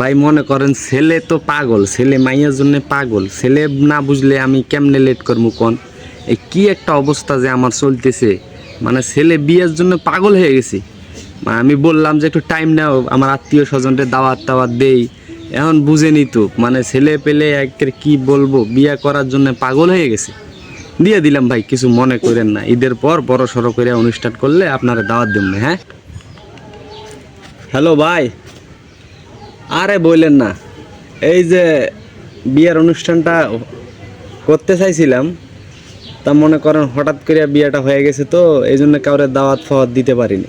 ভাই মনে করেন ছেলে তো পাগল, ছেলে মাইয়ার জন্য পাগল, ছেলে না বুঝলে আমি কেমনে লেট করবো কোন? এই কি একটা অবস্থা যে আমার চলতেছে, মানে ছেলে বিয়ের জন্য পাগল হয়ে গেছি। আমি বললাম যে একটু টাইম নাও, আমার আত্মীয় স্বজনদের দাওয়াত টাওয়াত দেই, এখন বুঝেনি তো, মানে ছেলে পেলে একের কি বলবো, বিয়ে করার জন্য পাগল হয়ে গেছে। দিয়ে দিলাম ভাই, কিছু মনে করেন না, ঈদের পর বড় সড়ো করে অনুষ্ঠান করলে আপনারা দাওয়াত দেবেন। হ্যাঁ, হ্যালো ভাই। আরে বললেন না, এই যে বিয়ের অনুষ্ঠানটা করতে চাইছিলাম, তা মনে করেন হঠাৎ করে বিয়েটা হয়ে গেছে, তো এই জন্য কাউরে দাওয়াত ফাওয়াত দিতে পারিনি,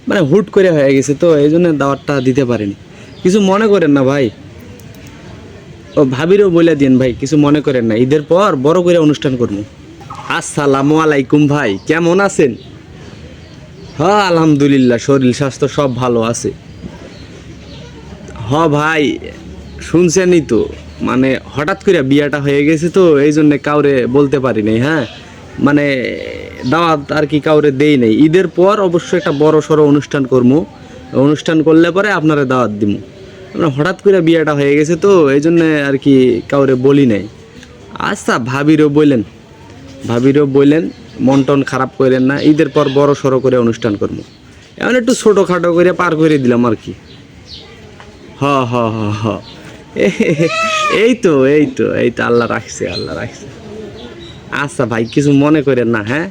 মানে হুট করে হয়ে গেছে, তো এই জন্য দাওয়াতটা দিতে পারিনি। কিছু মনে করেন না ভাই, ও ভাবিরও বলে দিন ভাই, কিছু মনে করেন না, ঈদের পর বড় করে অনুষ্ঠান করবো। আসসালামু আলাইকুম ভাই, কেমন আছেন? হ্যাঁ আলহামদুলিল্লাহ, শরীর স্বাস্থ্য সব ভালো আছে। হ ভাই, শুনছেনই তো, মানে হঠাৎ করে বিয়েটা হয়ে গেছে, তো এই জন্য কাউরে বলতে পারি নাই। হ্যাঁ, মানে দাওয়াত আর কি কাউরে দেই নাই। ঈদের পর অবশ্যই একটা বড় সড়ো অনুষ্ঠান করবো, অনুষ্ঠান করলে পরে আপনারা দাওয়াত দিব। মানে হঠাৎ করে বিয়েটা হয়ে গেছে, তো এই জন্য আর কি কাউরে বলি নাই। আচ্ছা, ভাবিরও বললেন, মন টন খারাপ করেন না, ঈদের পর বড় সড়ো করে অনুষ্ঠান করবো। এমন একটু ছোটোখাটো করে পার করে দিলাম আর কি। হ হ হ হ এই তো আল্লাহ রাখছে। আচ্ছা ভাই, কিছু মনে করেন না। হ্যাঁ।